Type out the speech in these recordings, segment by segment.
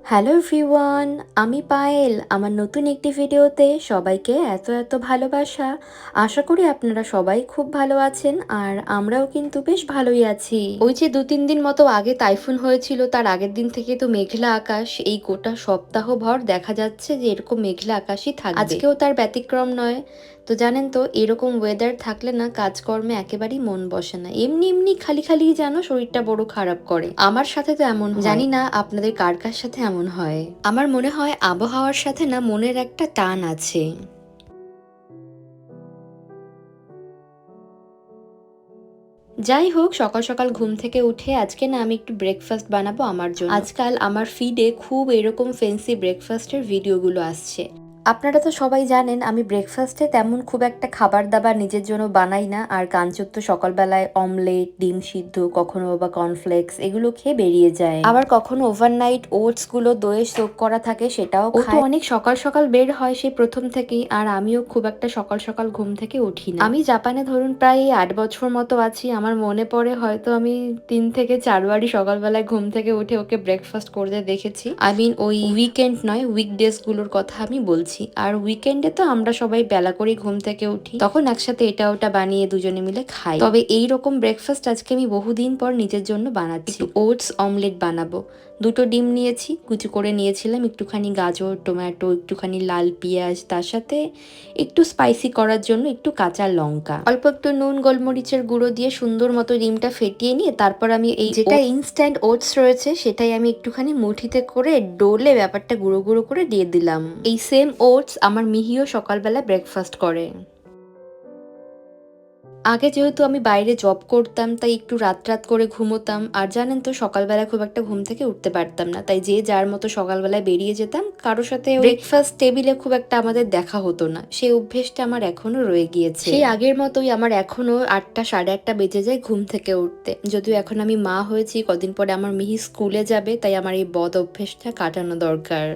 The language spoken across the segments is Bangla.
হ্যালো এভরিওয়ান, আমি পায়েল। আমার নতুন একটি ভিডিওতে সবাইকে এত এত ভালোবাসা। আশা করি আপনারা সবাই খুব ভালো আছেন আর আমরাও কিন্তু বেশ ভালোই আছি। ওই যে 2-3 দিন মতো আগে টাইফুন হয়েছিল, তার আগের দিন থেকে তো মেঘলা আকাশ। এই গোটা সপ্তাহ ভর দেখা যাচ্ছে যে এরকম মেঘলা আকাশই থাকবে, আজকেও তার ব্যতিক্রম নয়। তো জানেন তো, এরকম ওয়েদার থাকলে না কাজকর্মে একেবারেই মন বসে না, এমনি এমনি খালি খালি যেন শরীরটা বড় খারাপ করে। আমার সাথে তো এমন হয়, জানি না আপনাদের কার কার সাথে এমন হয়। আমার মনে হয় আবহাওয়ার সাথে না মনের একটা টান আছে। যাই হোক, সকাল সকাল ঘুম থেকে উঠে আজকে না আমি একটু ব্রেকফাস্ট বানাবো আমার জন্য। আজকাল আমার ফিডে খুব এরকম ফেন্সি ব্রেকফাস্টের ভিডিওগুলো আসছে। আপনারা তো সবাই জানেন আমি ব্রেকফাস্টে তেমন খুব একটা খাবার দাবার নিজের জন্য বানাই না, আর কাঞ্চুর তো সকালবেলায় অমলেট, ডিম সিদ্ধ, কখনো বা কর্নফ্লেক্স এগুলো খেয়ে বেরিয়ে যায়। আবার কখনো ওভারনাইট ওটস গুলো দইয়ে সোক করা থাকে, সেটাও খায়। ও তো অনেক সকাল সকাল বের হয় সেই প্রথম থেকেই, আর আমিও খুব একটা সকাল সকাল ঘুম থেকে উঠি না। আমি জাপানে ধরুন প্রায় 8 বছর মতো আছি। আমার মনে পড়ে হয়তো আমি 3 থেকে 4বারই সকালবেলায় ঘুম থেকে উঠে ওকে ব্রেকফাস্ট করতে দেখেছি। আই মিন ওই উইকেন্ড নয়, উইকডেজ গুলোর কথা আমি বলছি। আর উইকেন্ডে তো আমরা সবাই বেলা করে ঘুম থেকে উঠি, তখন একসাথে এটা ওটা বানিয়ে দুজনে মিলে খাই। তবে এই রকম ব্রেকফাস্ট আজকে আমি বহুদিন পর নিজের জন্য বানাচ্ছি। ওটস অমলেট বানাবো। 2টো ডিম নিয়েছি, কুচি করে নিয়েছিলাম, একটুখানি গাজর, টমেটো, একটুখানি লাল পেঁয়াজ, তার সাথে একটু স্পাইসি করার জন্য একটু কাঁচা লঙ্কা, অল্প একটু নুন গোলমরিচের গুঁড়ো দিয়ে সুন্দর মতো ডিমটা ফেটিয়ে নিয়ে তারপর আমি এই যেটা ইনস্ট্যান্ট ওটস রয়েছে সেটাই আমি একটুখানি মুঠিতে করে ডোলে ব্যাপারটা গুঁড়ো গুঁড়ো করে দিয়ে দিলাম। এই সেম ওটস আমার মিহিও সকালবেলা ব্রেকফাস্ট করে। আগে যেহেতু আমি বাইরে জব করতাম, তাই একটু রাত রাত করে ঘুমোতাম, আর জানেন তো সকালবেলা খুব একটা ঘুম থেকে উঠতে পারতাম না, তাই যে যার মতো সকালবেলায় বেরিয়ে যেতাম। কারোর সাথে ব্রেকফাস্ট টেবিলে খুব একটা আমাদের দেখা হতো না। সেই অভ্যেসটা আমার এখনো রয়ে গিয়েছে। সেই আগের মতোই আমার এখনো 8টা সাড়ে 8টা বেজে যায় ঘুম থেকে উঠতে। যদিও এখন আমি মা হয়েছি, কদিন পরে আমার মিহি স্কুলে যাবে, তাই আমার এই বদ অভ্যেসটা কাটানো দরকার।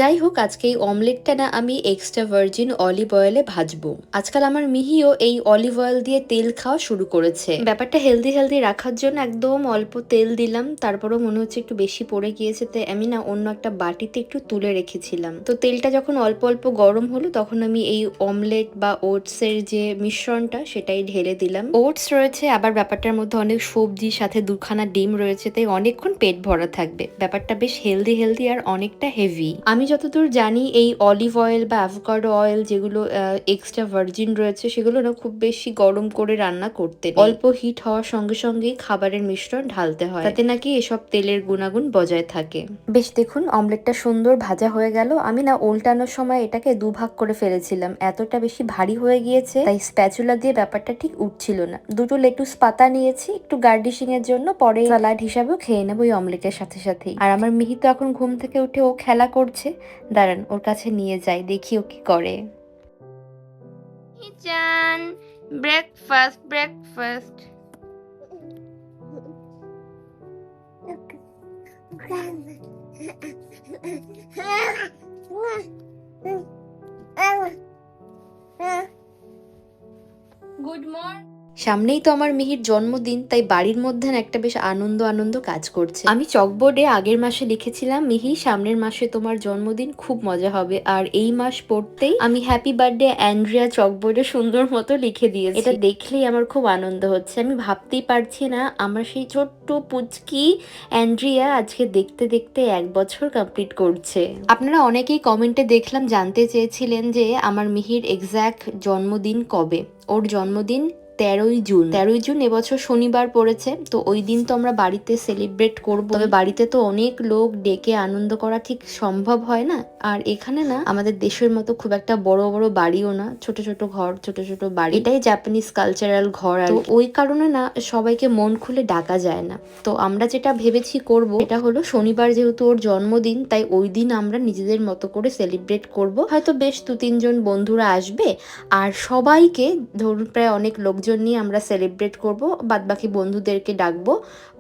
যাই হোক, আজকে এই অমলেটটা না আমি এক্সট্রা ভার্জিন অলিভ অয়েলে ভাজবো। আজকাল আমার মিহিও এই অলিভ অয়েল দিয়ে তেল খাওয়া শুরু করেছে। ব্যাপারটা হেলদি হেলদি রাখার জন্য একদম অল্প তেল দিলাম, তারপরও মনে হচ্ছে একটু বেশি পড়ে গিয়েছে, তাই আমি না অন্য একটা বাটিতে একটু তুলে রেখেছিলাম। তো তেলটা যখন অল্প অল্প গরম হলো, তখন আমি এই অমলেট বা ওটসের যে মিশ্রণটা সেটাই ঢেলে দিলাম। ওটস রয়েছে, আবার ব্যাপারটার মধ্যে অনেক সবজি, সাথে 2খানা ডিম রয়েছে, তাই অনেকক্ষণ পেট ভরা থাকবে। ব্যাপারটা বেশ হেলদি হেলদি আর অনেকটা হেভি। আমি যতদূর জানি এই অলিভ অয়েল বা অ্যাভোকাডো অয়েল যেগুলো এক্সট্রা ভার্জিন রয়েছে, সেগুলো না খুব বেশি গরম করে রান্না করতে নেই। অল্প হিট হওয়ার সঙ্গে সঙ্গেই খাবারের মিশ্রণ ঢালতে হয়, তাতে নাকি এসব তেলের গুণাগুণ বজায় থাকে। বেশ, দেখুন অমলেটটা সুন্দর ভাজা হয়ে গেল। আমি না উল্টানোর সময় এটাকে দুভাগ করে ফেলেছিলাম, এতটা বেশি ভারী হয়ে গিয়েছে, তাই স্প্যাচুলা দিয়ে ব্যাপারটা ঠিক উঠছিল না। 2টো লেটুস পাতা নিয়েছি একটু গার্নিশিং এর জন্য, পরে সালাড হিসাবেও খেয়ে নেবো ওই অমলেটের সাথে সাথেই। আর আমার মিহি তো এখন ঘুম থেকে উঠে ও খেলা করছে, দাঁড়ান ওর কাছে নিয়ে যাই, দেখি ও কি করে। চান ব্রেকফাস্ট ব্রেকফাস্ট। Good morning. সামনেই তো আমার মিহির জন্মদিন, তাই বাড়ির মধ্যে না একটা বেশ আনন্দ আনন্দ কাজ করছে। আমি চকবোর্ডে আগের মাসে লিখেছিলাম, মিহি সামনের মাসে তোমার জন্মদিন, খুব মজা হবে। আর এই মাস পড়তেই আমি হ্যাপি বার্থডে অ্যান্ড্রিয়া চকবোর্ডে সুন্দর মতো লিখে দিয়েছি। এটা দেখলেই আমার খুব আনন্দ হচ্ছে। আমি ভাবতেই পারছি না আমার সেই ছোট্ট পুচকি অ্যান্ড্রিয়া আজকে দেখতে দেখতে 1 বছর কমপ্লিট করছে। আপনারা অনেকেই কমেন্টে দেখলাম জানতে চেয়েছিলেন যে আমার মিহির এক্স্যাক্ট জন্মদিন কবে। ওর জন্মদিন 13ই জুন। 13ই জুন এবছর শনিবার পড়েছে, তো ওই দিন তো আমরা বাড়িতে সেলিব্রেট করবো। তবে বাড়িতে তো অনেক লোক ডেকে আনন্দ করা ঠিক সম্ভব হয় না। আর এখানে না আমাদের দেশের মতো খুব একটা বড় বড় বাড়িও না, ছোট ছোট ঘর, ছোট ছোট বাড়ি, এটাই জাপানিজ কালচারাল ঘর। আর ওই কারণে না সবাইকে মন খুলে ডাকা যায় না। তো আমরা যেটা ভেবেছি করব, এটা হলো শনিবার যেহেতু ওর জন্মদিন, তাই ওই দিন আমরা নিজেদের মতো করে সেলিব্রেট করব। হয়তো বেশ 2-3 জন বন্ধুরা আসবে, আর সবাইকে ধরুন প্রায় অনেক লোকজন নিয়ে আমরা সেলিব্রেট করব। বাদবাকি বন্ধুদেরকে ডাকবো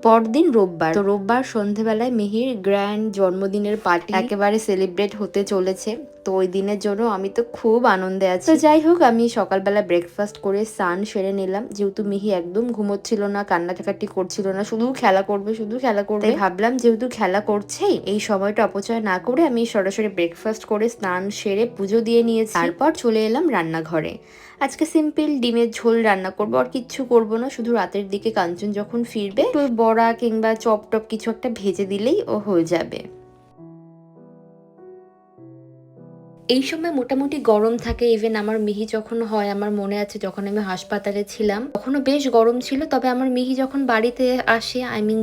পরদিন রোববার। তো রোববার সন্ধেবেলায় মিহির গ্র্যান্ড জন্মদিনের পার্টি একেবারে সেলিব্রেট হতে চলেছে। তো ওই দিনের জন্য আমি তো খুব আনন্দে আছি। তো যাই হোক, আমি সকালবেলা ব্রেকফাস্ট করে স্নান সেরে নিলাম, যেহেতু মিহি একদম ঘুমোচ্ছিল না, কান্নাকাটি করছিল না, শুধু খেলা করবে শুধু খেলা করবে। তাই ভাবলাম যেহেতু খেলা করছেই, এই সময়টা অপচয় না করে আমি সরাসরি ব্রেকফাস্ট করে স্নান সেরে পুজো দিয়ে নিয়েছি। তারপর চলে এলাম রান্নাঘরে। আজকে সিম্পল ডিমের ঝোল রান্না করবো, আর কিচ্ছু করবো না। শুধু রাতের দিকে কাঞ্চন যখন ফিরবে, একটু বড়া কিংবা চপ টপ কিছু একটা ভেজে দিলেই ও হয়ে যাবে। এই সময় মোটামুটি গরম থাকে। ইভেন আমার মিহি যখন হয়, আমার মনে আছে যখন আমি হাসপাতালে ছিলাম তখনও বেশ গরম ছিল। তবে আমার মিহি যখন বাড়িতে আসে,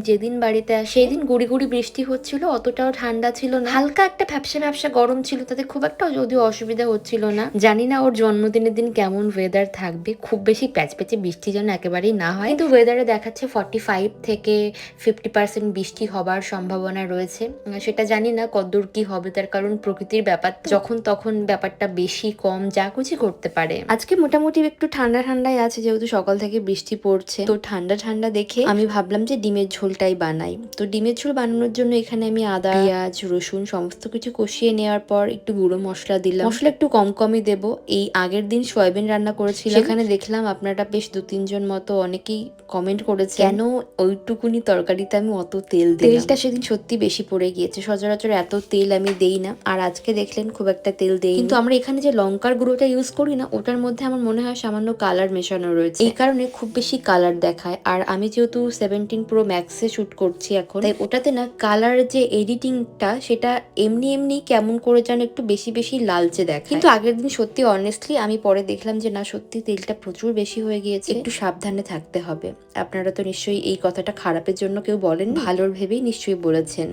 যেদিন বাড়িতে আসে সেই দিন গুড়ি গুড়ি বৃষ্টি হচ্ছিল, অতটাও ঠান্ডা ছিল না, হালকা একটা ভ্যাপসা ভ্যাপসা গরম ছিল, তাতে খুব একটা যদিও অসুবিধা হচ্ছিল না। জানি না ওর জন্মদিনের দিন কেমন ওয়েদার থাকবে, খুব বেশি প্যাচপ্যাচে বৃষ্টি যেন একেবারেই না হয়। কিন্তু ওয়েদারে দেখাচ্ছে 45 থেকে 50% বৃষ্টি হবার সম্ভাবনা রয়েছে। সেটা জানি না কতদূর কি হবে, তার কারণ প্রকৃতির ব্যাপার, যখন তখন ব্যাপারটা বেশি কম যা কিছু করতে পারে। আজকে মোটামুটি একটু ঠান্ডা ঠান্ডাই আছে, যেহেতু সকাল থেকে বৃষ্টি পড়ছে, তো ঠান্ডা ঠান্ডা দেখে আমি ভাবলাম যে ডিমের ঝোলটাই বানাই। তো ডিমের ঝোল বানানোর জন্য এখানে আমি আদা, পেঁয়াজ, রসুন সমস্ত কিছু কষিয়ে নেওয়ার পর একটু গুঁড়ো মশলা দিলাম। মশলা একটু কম কমই দেবো। এই আগের দিন সয়াবিন রান্না করেছিলাম, সেখানে দেখলাম আপনারা বেশ 2-3 জন মতো অনেকেই কমেন্ট করেছে কেন ওইটুকুনি তরকারিতে আমি অত তেল দিই। তেলটা সেদিন সত্যি বেশি পড়ে গিয়েছে, সচরাচর এত তেল আমি দেই না। আর আজকে দেখলেন খুব একটা তেল দেই, কিন্তু আমরা এখানে যে লঙ্কার গুঁড়োটা ইউজ করি না, ওটার মধ্যে আমার মনে হয় সামান্য কালার মেশানো রয়েছে, এই কারণে খুব বেশি কালার দেখায়। আর আমি যেহেতু 17 Pro Max এ শুট করছি এখন, তাই ওটাতে না কালার যে এডিটিংটা সেটা এমনি এমনি কেমন করে যেন একটু বেশি বেশি লালচে দেখায়। কিন্তু আগের দিন সত্যি অনেস্টলি আমি পরে দেখলাম যে না, সত্যি তেলটা প্রচুর বেশি হয়ে গিয়েছে, একটু সাবধানে থাকতে হবে। আপনারা তো নিশ্চয়ই এই কথাটা খারাপের জন্য কেউ বলেন, ভালোর ভেবেই নিশ্চয়ই বলেছেন।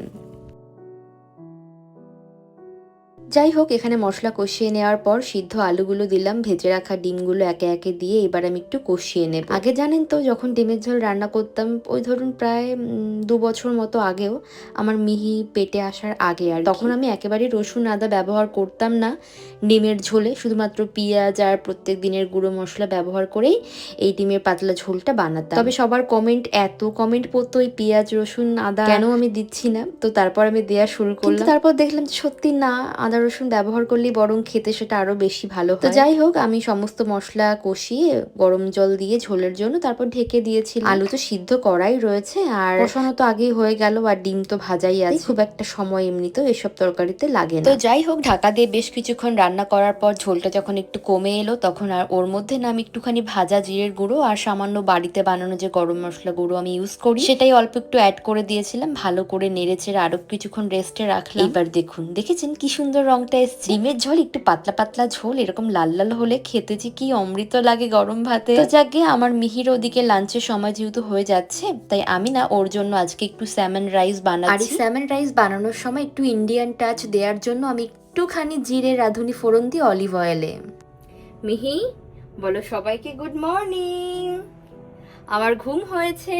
যাই হোক, এখানে মশলা কষিয়ে নেওয়ার পর সিদ্ধ আলুগুলো দিলাম, ভেজে রাখা ডিমগুলো একে একে দিয়ে এবার আমি একটু কষিয়ে নেব। আগে জানেন তো, যখন ডিমের ঝোল রান্না করতাম, ওই ধরুন প্রায় 2 বছর মতো আগেও, আমার মিহি পেটে আসার আগে, আর তখন আমি একেবারে রসুন আদা ব্যবহার করতাম না ডিমের ঝোলে, শুধুমাত্র পেঁয়াজ আর প্রত্যেক দিনের গুঁড়ো মশলা ব্যবহার করেই এই ডিমের পাতলা ঝোলটা বানাতাম। তবে সবার কমেন্ট, এত কমেন্ট পড়তো ওই পেঁয়াজ রসুন আদা কেন আমি দিচ্ছি না, তো তারপর আমি দেওয়া শুরু করলাম। তারপর দেখলাম সত্যি না, আদা রসুন ব্যবহার করলেই বরং খেতে সেটা আরো বেশি ভালো হয়। তো যাই হোক, আমি সমস্ত মশলা কষিয়ে গরম জল দিয়ে ঝোলের জন্য তারপর ঢেকে দিয়েছি। আলু তো সিদ্ধ করাই রয়েছে, আর কষানো তো আগেই হয়ে গেল, আর ডিম তো ভাজাই আছে, খুব একটা সময় এমনিতেও এসব তরকারিতে লাগে না। তো যাই হোক, ঢাকা দিয়ে বেশ কিছুক্ষণ রান্না করার পর ঝোলটা যখন একটু কমে এলো, তখন আর ওর মধ্যে না আমি একটুখানি ভাজা জিরের গুঁড়ো আর সামান্য বাড়িতে বানানো যে গরম মশলা গুঁড়ো আমি ইউজ করি, সেটাই অল্প একটু অ্যাড করে দিয়েছিলাম। ভালো করে নেড়েচেড়ে আরো কিছুক্ষণ রেস্টে রাখলাম। এবার দেখুন, দেখেছেন কি সুন্দর রংটা এসছে। ডিমের ঝোল একটু পাতলা পাতলা ঝোল, এরকম লাল লাল হলে খেতে যে কি অমৃত লাগে গরম ভাতে। তো যাকে, আমার মিহির ওদিকে লাঞ্চের সময় যেহেতু হয়ে যাচ্ছে, তাই আমি না ওর জন্য আজকে একটু স্যামন রাইস বানাচ্ছি। আর এই স্যামন রাইস বানানোর সময় একটু ইন্ডিয়ান টাচ দেওয়ার জন্য আমি একটুখানি জিরে রাঁধুনি ফোড়ন দিই অলিভ অয়েলে। মিহি, বলো সবাইকে গুড মর্নিং। আমার ঘুম হয়েছে,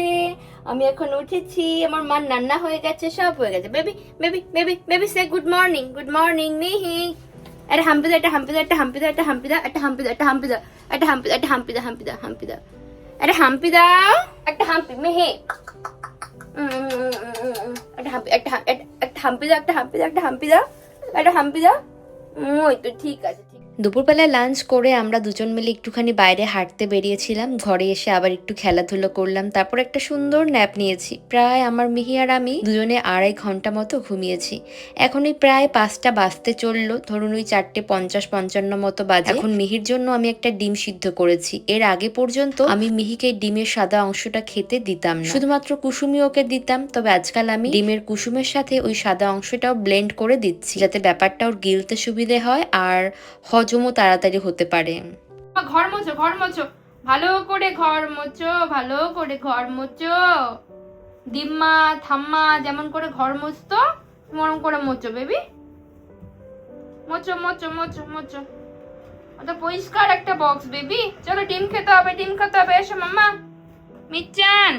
আমি এখন উঠেছি, আমার মা রান্না হয়ে গেছে, সব হয়ে গেছে। বেবি বেবি বেবি বেবি সে গুড মর্নিং, গুড মর্নিং মিহি। একটা হাম্পি দাও, একটা হাম্পি দাও, একটা হাম্পি দাও, একটা হাম্পি দাও, একটা হাম্পি দাও, একটা হাম্পি দাও, একটা হাম্পি দাও, একটা হাম্পি দাও, হাম্পি দাও, হাম্পি দাও, একটা হাম্পি দাও, একটা হাম্পি মিহি, একটা হাম্পি, একটা হাম্পি দাও, একটা হাম্পি দাও, একটা হাম্পি দাও, একটা হাম্পি দাও। ওই তো ঠিক আছে। দুপুরবেলায় লাঞ্চ করে আমরা দুজন মিলে একটুখানি বাইরে হাঁটতে বেরিয়েছিলাম। ঘরে এসে আবার একটু খেলাধুলো করলাম, তারপর একটা সুন্দর ন্যাপ নিয়েছি। প্রায় আমার মিহি আর আমি দুজনে 2.5 ঘন্টা মতো ঘুমিয়েছি। এখন ওই প্রায় 5টা বাজতে চললো, ধরুন ওই 4:50-55 মতো বাজে। এখন মিহির জন্য আমি একটা ডিম সিদ্ধ করেছি। এর আগে পর্যন্ত আমি মিহিকে ডিমের সাদা অংশটা খেতে দিতাম না, শুধুমাত্র কুসুমি ওকে দিতাম। তবে আজকাল আমি ডিমের কুসুমের সাথে ওই সাদা অংশটাও ব্লেন্ড করে দিচ্ছি, যাতে ব্যাপারটা ওর গিলতে সুবিধে হয় আর হজমও তাড়াতাড়ি হতে পারে। ঘর মোছো, ঘর মোছো, ভালো করে ঘর মোছো, ভালো করে ঘর মোছো। দিম্মা থাম্মা যেমন করে ঘর মুছতো, মরম করে মোছো বেবি, মোছো মোছো মোছো মোছো। ওটা পরিষ্কার একটা বক্স বেবি। চলো ডিম খেতে হবে, ডিম খেতে হবে, এসো মাম্মা। মিচ্চান,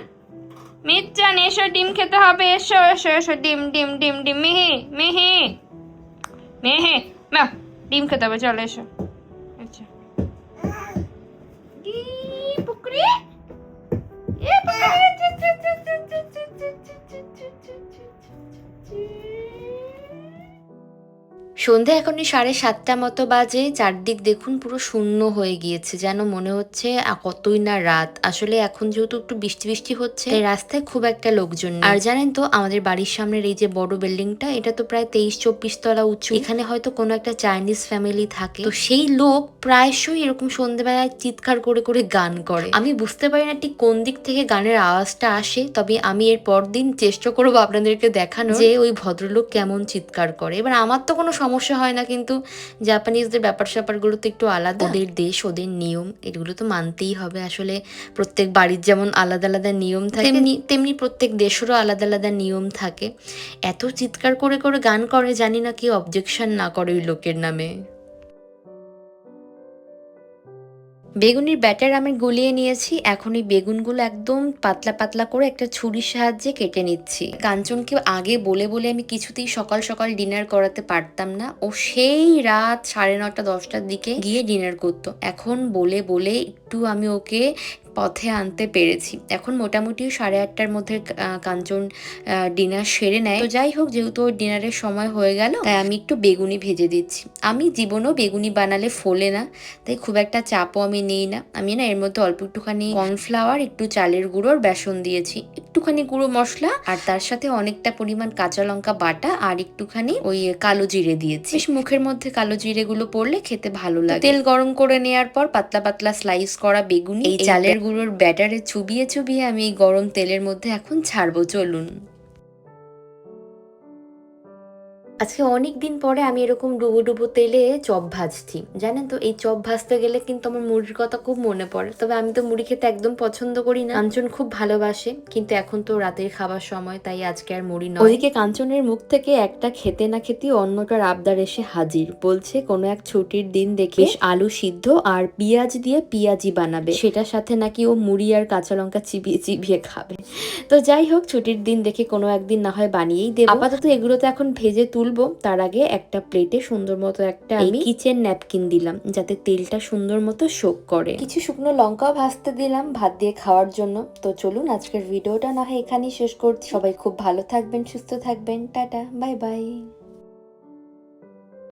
মিচ্চান এসো, ডিম খেতে হবে, এসো এসো এসো, ডিম ডিম ডিম ডিম। মিহি মিহি মিহি, না ডিম খেতে হবে, চলো এসো। আচ্ছা পুকুরি, সন্ধে এখনই 7:30 মতো বাজে। চারদিক দেখুন পুরো শূন্য হয়ে গিয়েছে, যেন মনে হচ্ছে কতই না রাত। আসলে এখন যেহেতু একটু বৃষ্টি বৃষ্টি হচ্ছে, তাই রাস্তায় খুব একটা লোকজন নেই। আর জানেন তো, আমাদের বাড়ির সামনের এই যে বড় বিল্ডিংটা, এটা তো প্রায় 23-24 তলা উঁচু। এখানে হয়তো কোনো একটা চাইনিজ ফ্যামিলি থাকে, তো সেই লোক প্রায়শই এরকম সন্ধ্যেবেলায় চিৎকার করে করে গান করে। আমি বুঝতে পারি না ঠিক কোন দিক থেকে গানের আওয়াজটা আসে, তবে আমি এর পরদিন চেষ্টা করবো আপনাদেরকে দেখানো যে ওই ভদ্রলোক কেমন চিৎকার করে। এবার আমার তো কোনো সমস্যা হয় না, কিন্তু জাপানিজদের ব্যাপার স্যাপারগুলো তো একটু আলাদা। ওদের দেশ, ওদের নিয়ম, এগুলো তো মানতেই হবে। আসলে প্রত্যেক বাড়ির যেমন আলাদা আলাদা নিয়ম থাকে, তেমনি প্রত্যেক দেশেরও আলাদা আলাদা নিয়ম থাকে। এত চিৎকার করে করে গান করে, জানি না কি অবজেকশন না করে ওই লোকের নামে। বেগুনের ব্যাটার আমি গুলিয়ে নিয়েছি। এখন এই বেগুনগুলো একদম পাতলা পাতলা করে একটা ছুরির সাহায্যে কেটে নিচ্ছি। কাঞ্চনকে আগে বলে বলে আমি কিছুতেই সকাল সকাল ডিনার করাতে পারতাম না। ও সেই রাত 9:30-10টার দিকে গিয়ে ডিনার করতো। এখন বলে বলে একটু আমি ওকে পথে আনতে পেরেছি। এখন মোটামুটি 8:30টার মধ্যে কাঞ্চন ডিনার সেরে নেয়। তো যাই হোক, যেহেতু ওর ডিনারের সময় হয়ে গেল, তাই আমি একটু বেগুনি ভেজে দিচ্ছি। আমি জীবনেও বেগুনি বানালে ফোলে না, তাই খুব একটা চাপও আমি নিই না। আমি না এর মধ্যে অল্প একটুখানি কর্নফ্লাওয়ার, একটু চালের গুঁড়োর বেসন দিয়েছি, একটুখানি গুঁড়ো মশলা, আর তার সাথে অনেকটা পরিমাণ কাঁচা লঙ্কা বাটা, আর একটুখানি ওই কালো জিরে দিয়েছি। বেশ মুখের মধ্যে কালো জিরে গুলো পড়লে খেতে ভালো লাগে। তেল গরম করে নেওয়ার পর পাতলা পাতলা স্লাইস করা বেগুনি এই চালের গুঁড়োর ব্যাটারে চুবিয়ে চুবিয়ে আমি এই গরম তেলের মধ্যে এখন ছাড়বো। চলুন। আজকে অনেক দিন পরে আমি এরকম ডুবো ডুবো তেলে চপ ভাজছি। জানেন তো, এই চপ ভাজতে গেলে কিন্তু আমার মুড়ির কথা খুব মনে পড়ে। তবে আমি তো মুড়ি খেতে একদম পছন্দ করি না। কাঞ্চন খুব ভালোবাসে, কিন্তু এখন তো রাতের খাবার সময়, তাই আজকে আর মুড়ি নয়। ওদিকে কাঞ্চনের মুখ থেকে একটা খেতে না খেতেই অন্যটার আবদার এসে হাজির। বলছে কোনো এক ছুটির দিন দেখে আলু সিদ্ধ আর পেঁয়াজ দিয়ে পেঁয়াজি বানাবে, সেটার সাথে নাকি ও মুড়ি আর কাঁচা লঙ্কা চিবিয়ে চিবিয়ে খাবে। তো যাই হোক, ছুটির দিন দেখে কোনো একদিন না হয় বানিয়েই দেব। আপাতত এগুলো তো এখন ভেজে তুলবো। তার আগে একটা প্লেটে সুন্দর মতো একটা আমি কিচেন ন্যাপকিন দিলাম, যাতে তেলটা সুন্দর মতো শোক করে। কিছু শুকনো লঙ্কাও ভাজতে দিলাম ভাত দিয়ে খাওয়ার জন্য। তো চলুন, আজকের ভিডিওটা না হয় এখানেই শেষ করছি। সবাই খুব ভালো থাকবেন, সুস্থ থাকবেন। Tata, bye bye.